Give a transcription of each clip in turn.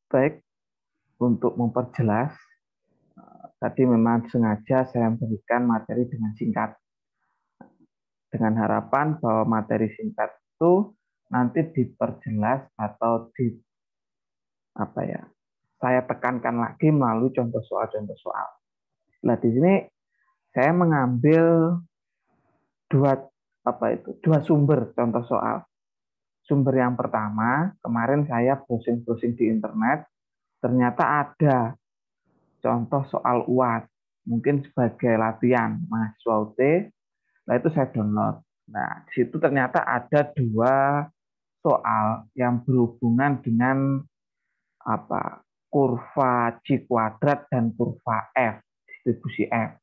Baik, untuk memperjelas, tadi memang sengaja saya memberikan materi dengan singkat, dengan harapan bahwa materi singkat itu nanti diperjelas atau apa ya, saya tekankan lagi melalui contoh soal-contoh soal. Nah, di sini saya mengambil dua sumber contoh soal. Sumber yang pertama, kemarin saya browsing-browsing di internet, ternyata ada contoh soal UAS, mungkin sebagai latihan mahasiswa UT. Nah, itu saya download. Nah, di situ ternyata ada dua soal yang berhubungan dengan kurva C kuadrat dan kurva F, distribusi F.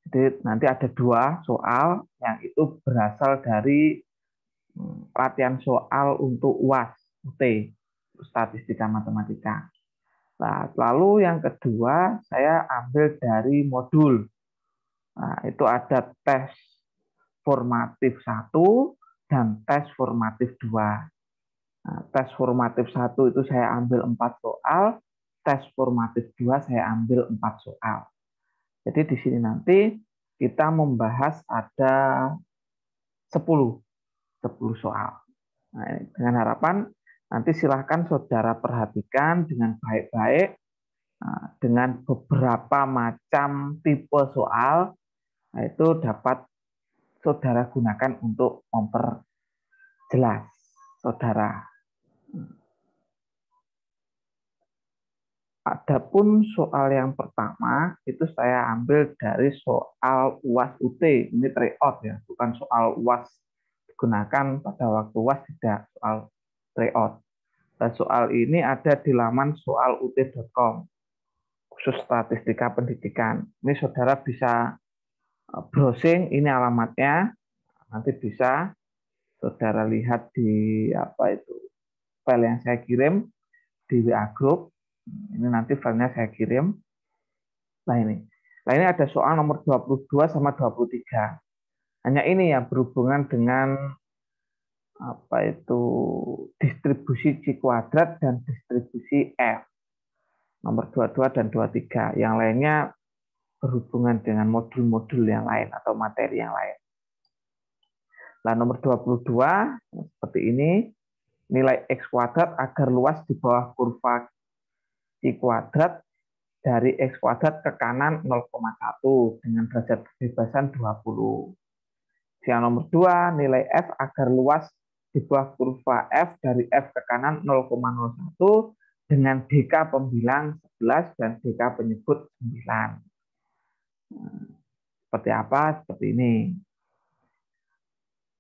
Jadi nanti ada dua soal yang itu berasal dari latihan soal untuk UAS UT, statistika matematika. Nah, lalu yang kedua saya ambil dari modul. Nah, itu ada tes formatif 1 dan tes formatif 2. Nah, tes formatif 1 itu saya ambil 4 soal, tes formatif 2 saya ambil 4 soal. Jadi di sini nanti kita membahas ada 10 soal. Nah, dengan harapan nanti silahkan saudara perhatikan dengan baik-baik dengan beberapa macam tipe soal. Nah, itu dapat saudara gunakan untuk memperjelas saudara. Adapun soal yang pertama itu saya ambil dari soal UAS UT. Ini tryout ya, bukan soal UAS digunakan pada waktu UAS, tidak, soal tryout. Dan soal ini ada di laman soalut.com, khusus statistika pendidikan. Ini saudara bisa browsing, ini alamatnya, nanti bisa saudara lihat di file yang saya kirim di WA Group. Ini nanti filenya saya kirim. Nah ini ada soal nomor 22 sama 23. Hanya ini ya berhubungan dengan distribusi C kuadrat dan distribusi F. Nomor 22 dan 23. Yang lainnya berhubungan dengan modul-modul yang lain atau materi yang lain. Nah, nomor 22 seperti ini. Nilai X kuadrat agar luas di bawah kurva C kuadrat dari X kuadrat ke kanan 0,1 dengan derajat kebebasan 20. Yang nomor 2, nilai F agar luas di bawah kurva F dari F ke kanan 0,01 dengan DK pembilang 11 dan DK penyebut 9. Seperti apa? Seperti ini.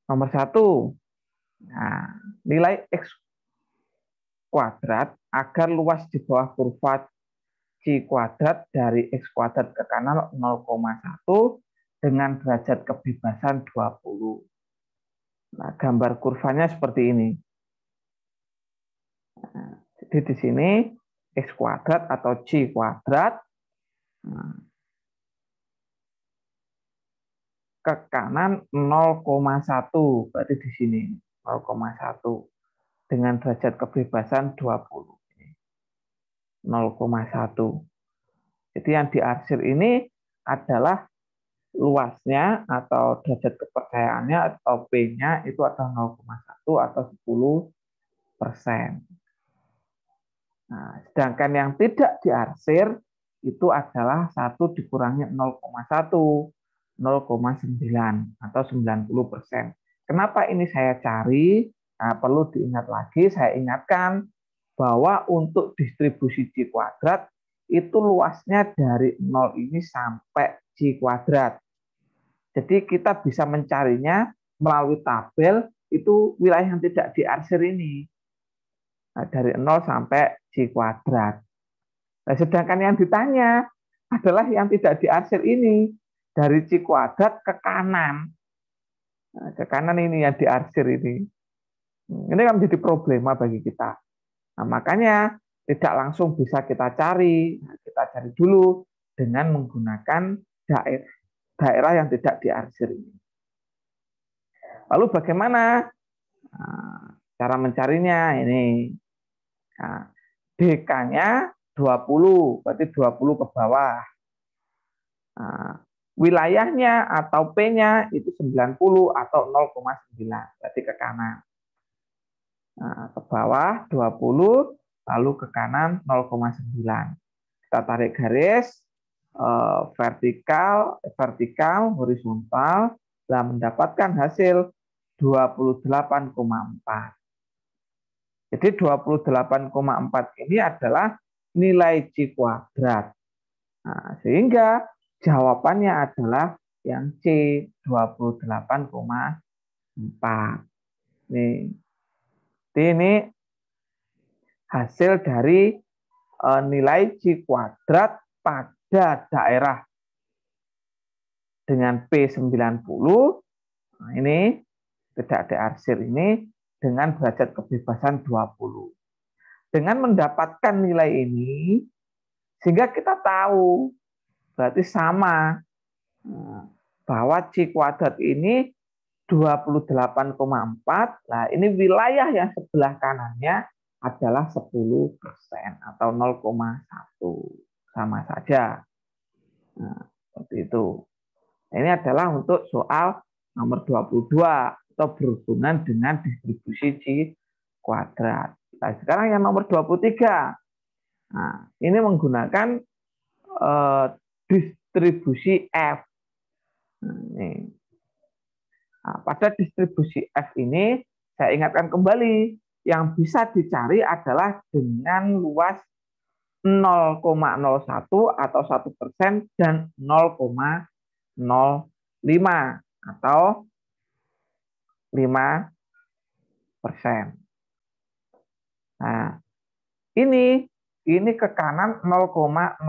Nomor 1, nah, nilai X kuadrat agar luas di bawah kurva C kuadrat dari X kuadrat ke kanan 0,1 dengan derajat kebebasan 20. Nah, gambar kurvanya seperti ini. Nah, jadi di sini X kuadrat atau C kuadrat ke kanan 0,1, berarti di sini 0,1 dengan derajat kebebasan 20. 0,1. Jadi yang diarsir ini adalah luasnya atau derajat kepercayaannya atau P-nya itu adalah 0,1 atau 10%. Nah, sedangkan yang tidak diarsir itu adalah 1 dikurangi 0,1, 0,9 atau 90%. Kenapa ini saya cari? Nah, perlu diingat lagi, saya ingatkan bahwa untuk distribusi C kuadrat itu luasnya dari 0 ini sampai C kuadrat. Jadi kita bisa mencarinya melalui tabel itu wilayah yang tidak diarsir ini. Nah, dari 0 sampai C kuadrat. Nah, sedangkan yang ditanya adalah yang tidak diarsir ini. Dari C kuadrat ke kanan. Nah, ke kanan ini yang diarsir ini. Ini kan menjadi problema bagi kita. Nah, makanya tidak langsung bisa kita cari. Nah, kita cari dulu dengan menggunakan daerah yang tidak diarsir ini. Lalu bagaimana cara mencarinya? Ini. Nah, DK-nya 20, berarti 20 ke bawah. Nah, wilayahnya atau P-nya itu 90 atau 0,9, berarti ke kanan. Nah, ke bawah 20, lalu ke kanan 0,9. Kita tarik garis vertikal, horizontal, dan mendapatkan hasil 28,4. Jadi 28,4 ini adalah nilai C kuadrat. Nah, sehingga jawabannya adalah yang C, 28,4. Ini hasil dari nilai C kuadrat pada daerah dengan P90. Nah, ini tidak diarsir ini dengan derajat kebebasan 20. Dengan mendapatkan nilai ini, sehingga kita tahu berarti sama bahwa C kuadrat ini 28,4. Nah, ini wilayah yang sebelah kanannya adalah 10% atau 0,1. Sama saja. Nah, seperti itu. Ini adalah untuk soal nomor 22 atau berhubungan dengan distribusi C kuadrat. Nah, sekarang yang nomor 23. Nah, ini menggunakan distribusi F. Nah, pada distribusi F ini, saya ingatkan kembali, yang bisa dicari adalah dengan luas 0,01 atau 1% dan 0,05 atau 5%. Nah, ini ke kanan 0,01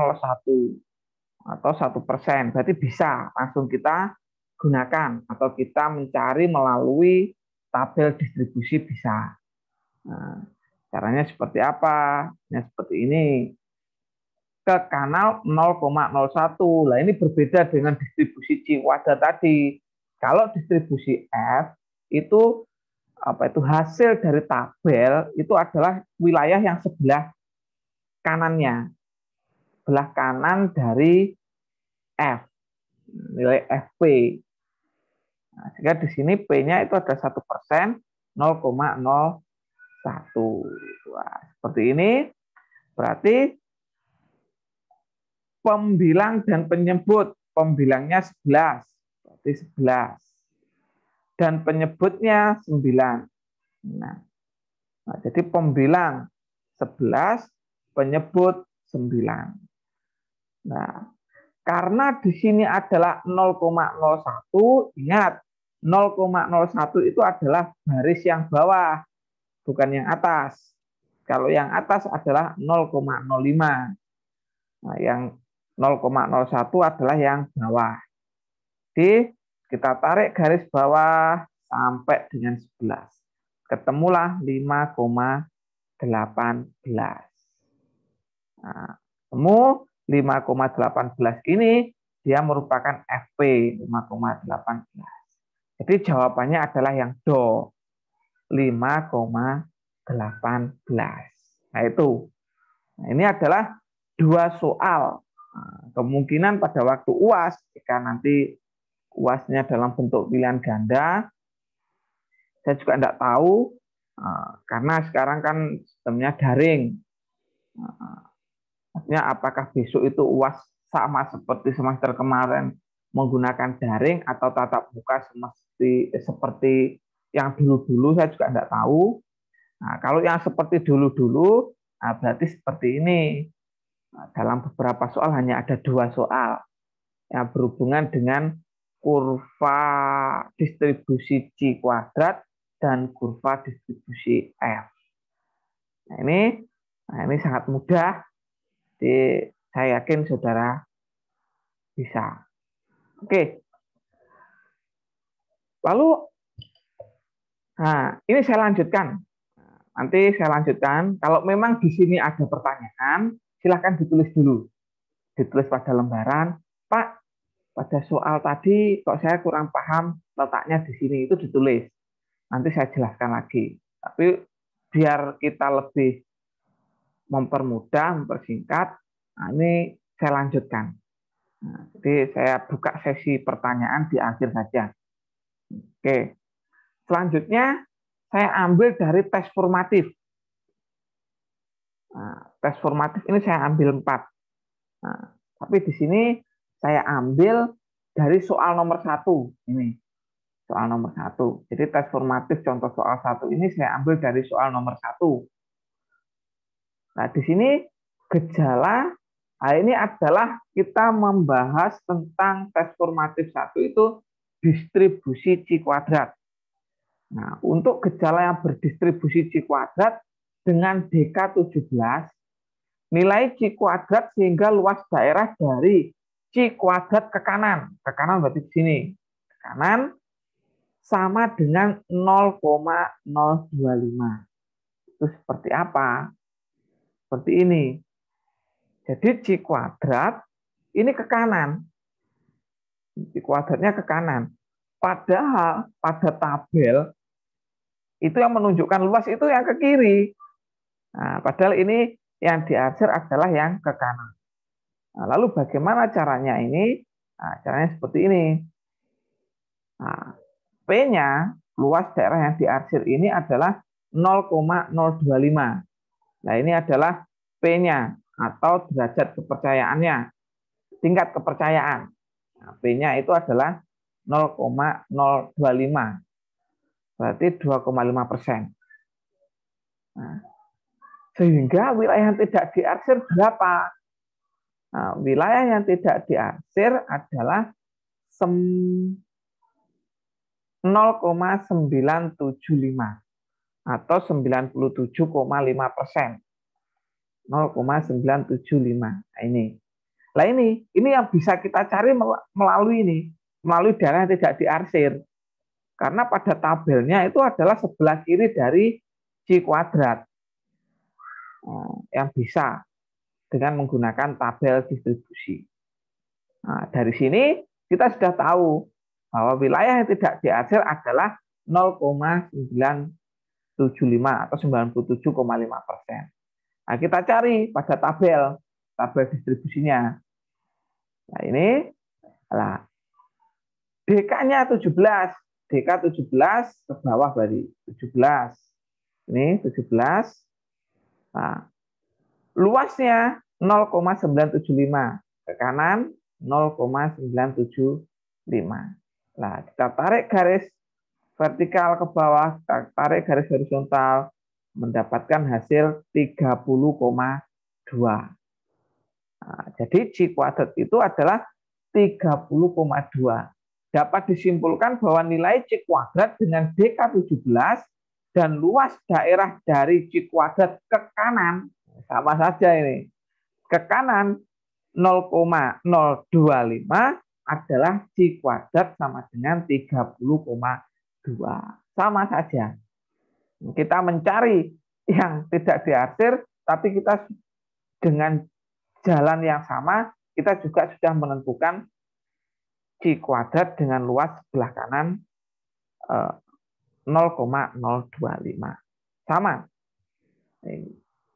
atau 1%. Berarti bisa langsung kita gunakan atau kita mencari melalui tabel distribusi bisa. Nah, caranya seperti apa? Nah, seperti ini. Ke kanal 0,01. Nah, ini berbeda dengan distribusi C kuadrat tadi. Kalau distribusi F itu hasil dari tabel itu adalah wilayah yang sebelah kanannya. Sebelah kanan dari F. Nilai FP. Nah, sehingga di sini P-nya itu ada 1%, 0,01. Wah, seperti ini. Berarti pembilang dan penyebut. Pembilangnya 11. Berarti 11. Dan penyebutnya 9. Nah, jadi pembilang 11, penyebut 9. Nah, karena di sini adalah 0,01, ingat 0,01 itu adalah baris yang bawah, bukan yang atas. Kalau yang atas adalah 0,05. Nah, yang 0,01 adalah yang bawah. Jadi kita tarik garis bawah sampai dengan 11. Ketemulah 5,18. Nah, temu 5,18 ini dia merupakan FP 5,18. Jadi jawabannya adalah yang do 5,18. Nah, itu. Nah, ini adalah dua soal. Nah, kemungkinan pada waktu UAS, jika nanti UASnya dalam bentuk pilihan ganda, saya juga tidak tahu, karena sekarang kan sistemnya daring. Maksudnya apakah besok itu UAS sama seperti semester kemarin menggunakan daring atau tatap muka seperti yang dulu-dulu, saya juga tidak tahu. Nah, kalau yang seperti dulu-dulu, nah berarti seperti ini. Nah, dalam beberapa soal hanya ada dua soal yang berhubungan dengan kurva distribusi C kuadrat dan kurva distribusi F. Nah, ini sangat mudah. Jadi saya yakin saudara bisa. Oke. Lalu, nah ini saya lanjutkan. Nanti saya lanjutkan. Kalau memang di sini ada pertanyaan, silahkan ditulis dulu. Ditulis pada lembaran. Pak, pada soal tadi kok saya kurang paham letaknya di sini, itu ditulis. Nanti saya jelaskan lagi. Tapi biar kita lebih mempermudah, mempersingkat. Nah, ini saya lanjutkan. Nah, jadi saya buka sesi pertanyaan di akhir saja. Oke, selanjutnya saya ambil dari tes formatif. Nah, tes formatif ini saya ambil 4. Nah, tapi di sini saya ambil dari soal nomor 1. Ini soal nomor 1. Jadi tes formatif contoh soal 1 ini saya ambil dari soal nomor 1. Nah, di sini gejala, nah ini adalah kita membahas tentang tes formatif 1 itu distribusi C kuadrat. Nah, untuk gejala yang berdistribusi C kuadrat dengan DK17, nilai C kuadrat sehingga luas daerah dari C kuadrat ke kanan berarti di sini, ke kanan sama dengan 0,025. Itu seperti apa? Seperti ini. Jadi C kuadrat ini ke kanan. C kuadratnya ke kanan. Padahal pada tabel itu yang menunjukkan luas itu yang ke kiri. Nah, padahal ini yang diarsir adalah yang ke kanan. Nah, lalu bagaimana caranya ini? Nah, caranya seperti ini. Nah, P-nya, luas daerah yang diarsir ini adalah 0,025. Nah, ini adalah P-nya atau derajat kepercayaannya, tingkat kepercayaan. Nah, P-nya itu adalah 0,025, berarti 2,5%. Nah, sehingga wilayah yang tidak diarsir berapa? Nah, wilayah yang tidak diarsir adalah 0,975 atau 97,5%. 0,975. Nah, ini. Nah, ini yang bisa kita cari melalui daerah yang tidak diarsir. Karena pada tabelnya itu adalah sebelah kiri dari C kuadrat. Yang bisa dengan menggunakan tabel distribusi. Nah, dari sini kita sudah tahu bahwa wilayah yang tidak diarsir adalah 0,975 atau 97,5%. Nah, kita cari pada tabel distribusinya. Nah, ini adalah DK-nya 17. DK 17 ke bawah berarti 17. Ini 17. Nah, luasnya 0,975 ke kanan 0,975. Nah, kita tarik garis vertikal ke bawah, kita tarik garis horizontal, mendapatkan hasil 30,2. Nah, jadi C kuadrat itu adalah 30,2. Dapat disimpulkan bahwa nilai C kuadrat dengan DK17 dan luas daerah dari C kuadrat ke kanan, sama saja ini. Ke kanan 0,025 adalah C kuadrat sama dengan 30,2. Sama saja. Kita mencari yang tidak diarsir, tapi kita dengan jalan yang sama, kita juga sudah menentukan C kuadrat dengan luas sebelah kanan 0,025. Sama.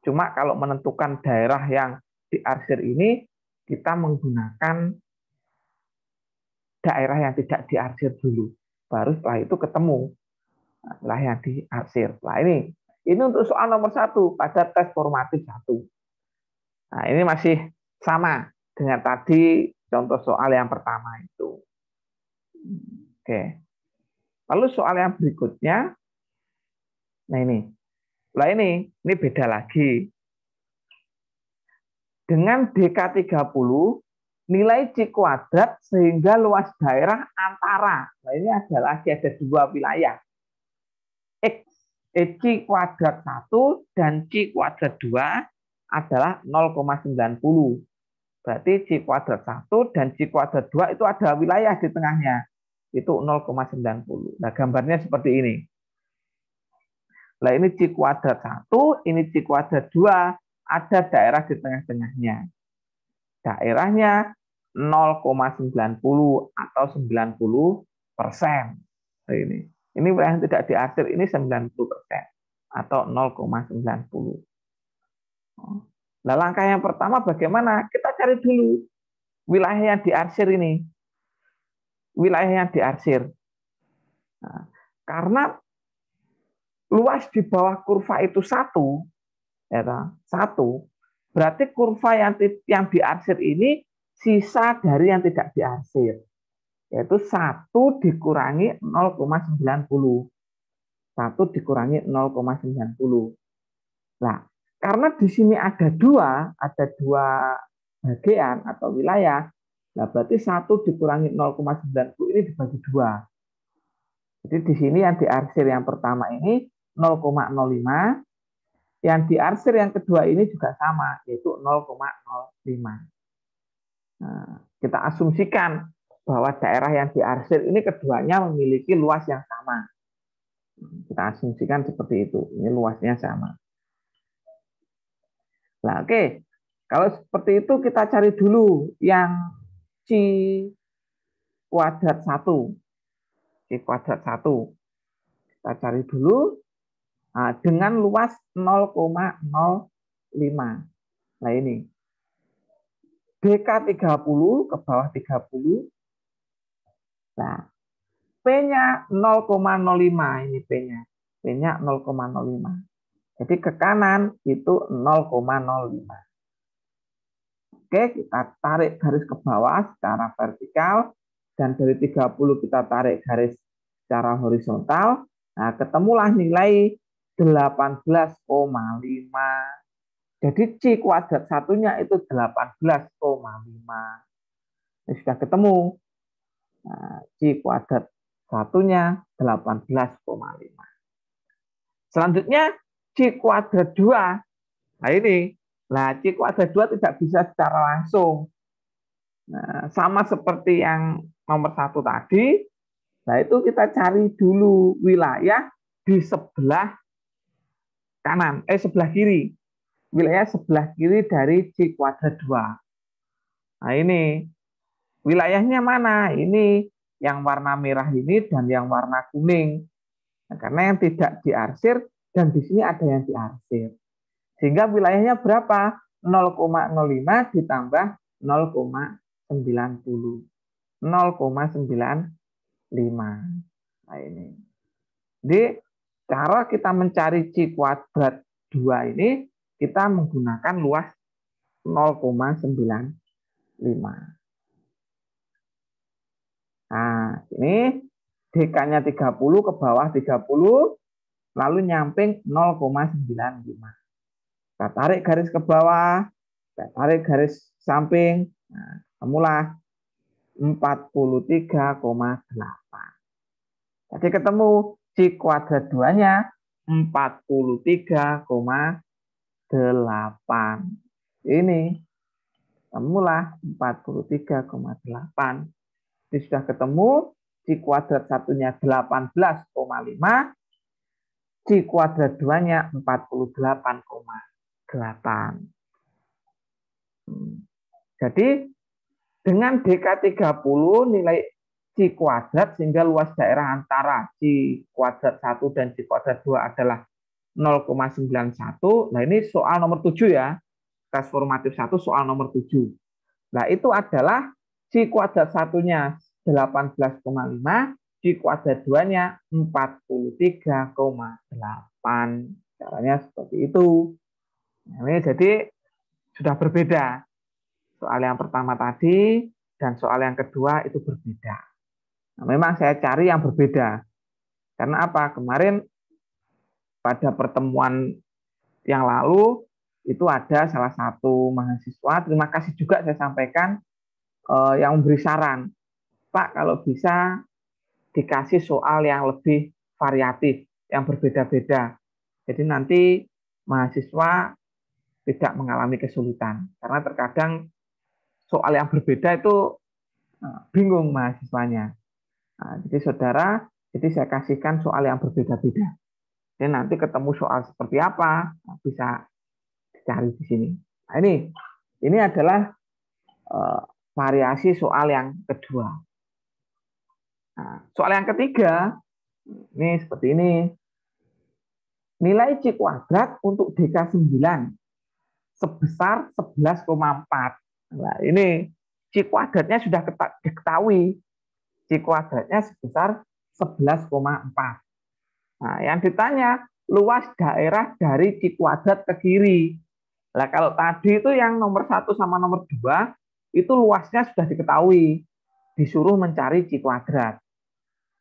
Cuma kalau menentukan daerah yang diarsir ini, kita menggunakan daerah yang tidak diarsir dulu. Baru setelah itu ketemu wilayah yang diarsir. Nah, ini untuk soal nomor 1 pada tes formatif 1. Nah, ini masih sama dengan tadi contoh soal yang pertama itu. Oke. Lalu soal yang berikutnya, nah ini beda lagi. Dengan DK30, nilai C kuadrat sehingga luas daerah antara, nah ini ada dua wilayah, C kuadrat 1 dan C kuadrat 2 adalah 0,90. Berarti C kuadrat 1 dan C kuadrat 2 itu ada wilayah di tengahnya. Itu 0,90. Nah, gambarnya seperti ini. Nah, ini C kuadrat 1, ini C kuadrat 2, ada daerah di tengah-tengahnya. Daerahnya 0,90 atau 90%. Nah, ini wilayah yang tidak diarsir ini 90% atau 0,90. Nah, langkah yang pertama bagaimana? Kita cari dulu wilayah yang diarsir ini. Wilayah yang diarsir. Nah, karena luas di bawah kurva itu satu, ya, satu, berarti kurva yang diarsir ini sisa dari yang tidak diarsir, yaitu 1 dikurangi 0,90. 1 dikurangi 0,90. Nah, karena di sini ada dua bagian atau wilayah, nah berarti 1 dikurangi 0,90 ini dibagi 2. Jadi di sini yang diarsir yang pertama ini 0,05, yang diarsir yang kedua ini juga sama, yaitu 0,05. Nah, kita asumsikan bahwa daerah yang diarsir ini keduanya memiliki luas yang sama. Kita asumsikan seperti itu, ini luasnya sama. Nah, oke. Kalau seperti itu kita cari dulu yang C kuadrat 1. C kuadrat 1. Kita cari dulu dengan luas 0,05. Nah, ini. DK 30 ke bawah 30. Nah, P-nya 0,05 ini P-nya. P-nya 0,05. Jadi ke kanan itu 0,05. Oke, kita tarik garis ke bawah secara vertikal, dan dari 30 kita tarik garis secara horizontal. Nah, ketemulah nilai 18,5. Jadi C kuadrat satunya itu 18,5. Ini sudah ketemu. Nah, C kuadrat satunya 18,5. Selanjutnya C kuadrat 2. Nah, ini. Nah, C kuadrat 2 tidak bisa secara langsung. Nah, sama seperti yang nomor 1 tadi. Nah, itu kita cari dulu wilayah di sebelah kanan, sebelah kiri. Wilayah sebelah kiri dari C kuadrat 2. Nah, ini. Wilayahnya mana? Ini yang warna merah ini dan yang warna kuning. Nah, karena yang tidak diarsir dan di sini ada yang diarsir. Sehingga wilayahnya berapa? 0,05 ditambah 0,90. 0,95. Nah, ini. Jadi cara kita mencari C kuadrat 2 ini, kita menggunakan luas 0,95. Nah, ini DK-nya 30 ke bawah 30, lalu nyamping 0,95. Kita tarik garis ke bawah, kita tarik garis samping, nah, ketemulah 43,8. Jadi ketemu C kuadrat 2-nya 43,8. Ini ketemulah 43,8. Ini sudah ketemu C kuadrat satunya 18,5, C kuadrat 2-nya 48,8. Jadi dengan DK 30 nilai C kuadrat sehingga luas daerah antara C kuadrat 1 dan C kuadrat 2 adalah 0,91. Nah, ini soal nomor 7 ya. Tes formatif 1 soal nomor 7. Nah, itu adalah C kuadrat satunya 18,5, C kuadrat 2-nya 43,8. Caranya seperti itu. Nah, ini jadi sudah berbeda. Soal yang pertama tadi dan soal yang kedua itu berbeda. Nah, memang saya cari yang berbeda. Karena apa? Kemarin pada pertemuan yang lalu itu ada salah satu mahasiswa, terima kasih juga saya sampaikan, yang memberi saran, Pak, kalau bisa dikasih soal yang lebih variatif, yang berbeda-beda. Jadi nanti mahasiswa tidak mengalami kesulitan. Karena terkadang soal yang berbeda itu bingung mahasiswanya. Nah, jadi saudara, saya kasihkan soal yang berbeda-beda. Jadi nanti ketemu soal seperti apa, bisa dicari di sini. Nah, ini adalah variasi soal yang kedua. Nah, soal yang ketiga, ini seperti ini. Nilai C kuadrat untuk DK 9 sebesar 11,4. Nah, ini C kuadratnya sudah diketahui. C kuadratnya sebesar 11,4. Nah, yang ditanya luas daerah dari C kuadrat ke kiri. Nah, kalau tadi itu yang nomor 1 sama nomor 2 itu luasnya sudah diketahui. Disuruh mencari C kuadrat.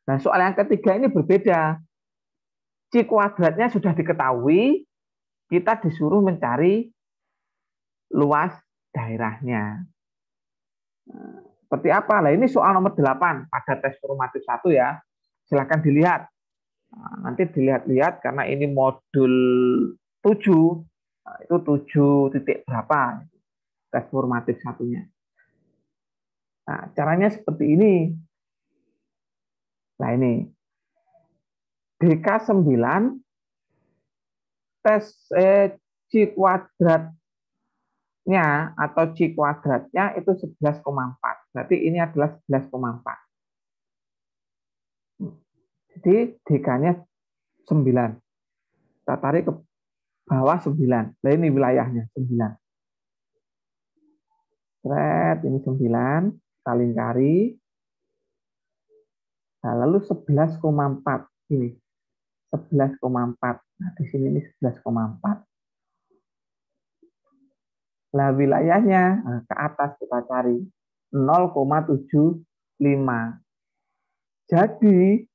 Nah, soal yang ketiga ini berbeda. C kuadratnya sudah diketahui, kita disuruh mencari luas daerahnya. Nah, seperti apa? Nah, ini soal nomor 8 pada tes formatif 1 ya. Silahkan dilihat. Nah, nanti dilihat-lihat karena ini modul 7. Nah, itu 7 titik berapa tes formatif satunya. Nah, caranya seperti ini. Nah, ini DK9 tes C kuadratnya atau C kuadratnya itu 11,4. Berarti ini adalah 11,4. Jadi DK-nya 9. Kita tarik ke bawah 9. Nah, ini wilayahnya 9. Ini 9. Kita lingkari. Nah, lalu 11,4 ini. 11,4. Nah, di sini ini 11,4. Nah, wilayahnya ke atas kita cari 0,75. Jadi,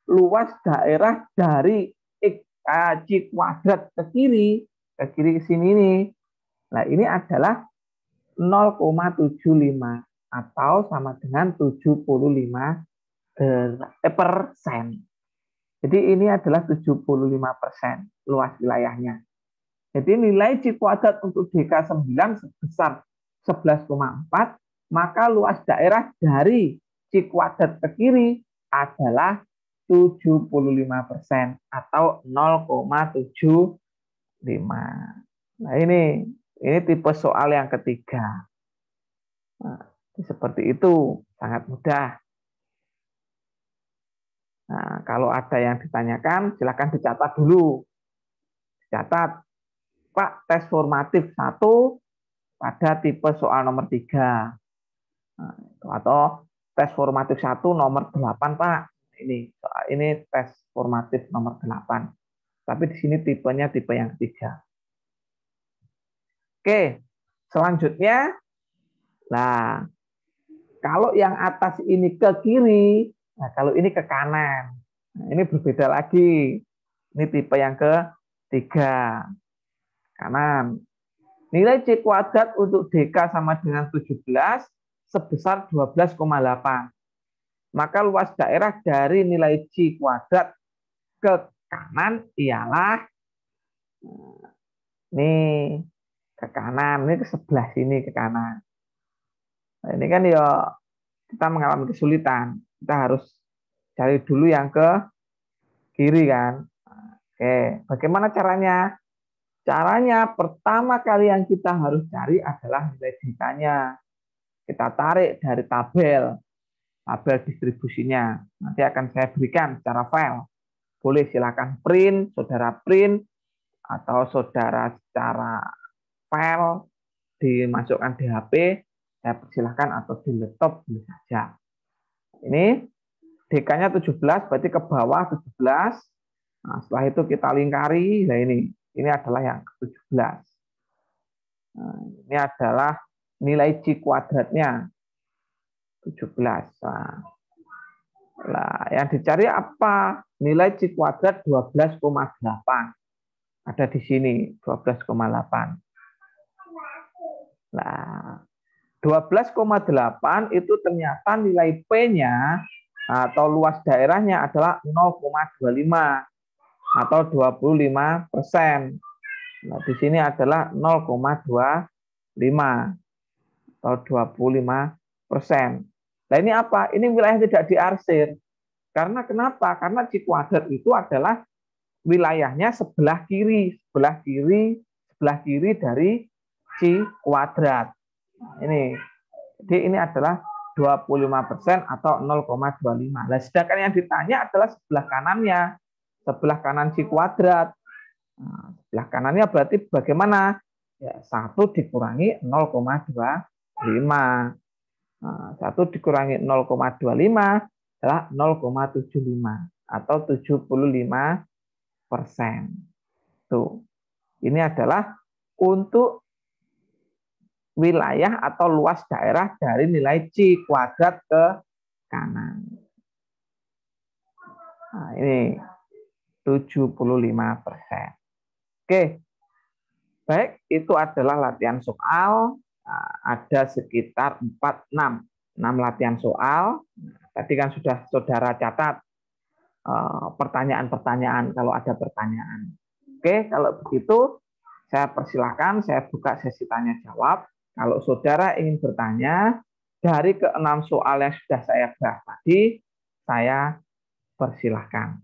luas daerah dari C kuadrat ke kiri ke sini nih. Nah, ini adalah 0,75 atau sama dengan 75%. Jadi ini adalah 75% luas wilayahnya. Jadi nilai C kuadrat untuk DK9 sebesar 11,4, maka luas daerah dari C kuadrat ke kiri adalah 75% atau 0,75. Nah, ini tipe soal yang ketiga. Nah, seperti itu, sangat mudah. Nah, kalau ada yang ditanyakan, silakan dicatat dulu. Catat, Pak, tes formatif 1 pada tipe soal nomor 3. Nah, atau tes formatif 1 nomor 8, Pak. Ini tes formatif nomor 8. Tapi di sini tipenya tipe yang ketiga. Oke, selanjutnya, nah, kalau yang atas ini ke kiri, nah kalau ini ke kanan. Nah, ini berbeda lagi. Ini tipe yang ketiga, kanan. Nilai C kuadrat untuk DK sama dengan 17 sebesar 12,8. Maka luas daerah dari nilai C kuadrat ke kanan ialah nih ke kanan, ini ke sebelah sini ke kanan. Nah, ini kan ya kita mengalami kesulitan. Kita harus cari dulu yang ke kiri kan. Oke, bagaimana caranya? Caranya pertama kali yang kita harus cari adalah nilai DK-nya. Kita tarik dari tabel distribusinya. Nanti akan saya berikan secara file. Boleh silakan print, saudara print, atau saudara secara file dimasukkan di HP, saya persilahkan, atau di laptop boleh saja. Ini DK-nya 17, berarti ke bawah 17. Nah, setelah itu kita lingkari. Nah, ini adalah yang ke-17. Nah, ini adalah nilai C kuadratnya 17. Nah, yang dicari apa? Nilai C kuadrat 12,8. Ada di sini 12,8. Nah, 12,8 itu ternyata nilai P-nya atau luas daerahnya adalah 0,25 atau 25%. Nah, di sini adalah 0,25 atau 25%. Nah, ini apa? Ini wilayah tidak diarsir. Karena kenapa? Karena C kuadrat itu adalah wilayahnya sebelah kiri dari C kuadrat. Nah, jadi ini adalah 25% atau 0,25. Nah, sedangkan yang ditanya adalah sebelah kanannya, sebelah kanan C kuadrat. Nah, sebelah kanannya berarti bagaimana? Ya, 1 dikurangi 0,25. Nah, 1 dikurangi 0,25 adalah 0,75 atau 75%. Tuh. Ini adalah untuk wilayah atau luas daerah dari nilai C kuadrat ke kanan. Nah, ini 75%. Oke, baik, itu adalah latihan soal. Nah, ada sekitar 6 latihan soal. Tadi kan sudah saudara catat pertanyaan-pertanyaan kalau ada pertanyaan. Oke, kalau begitu saya persilahkan, saya buka sesi tanya jawab. Kalau saudara ingin bertanya dari ke-6 soal yang sudah saya bahas tadi, saya persilahkan.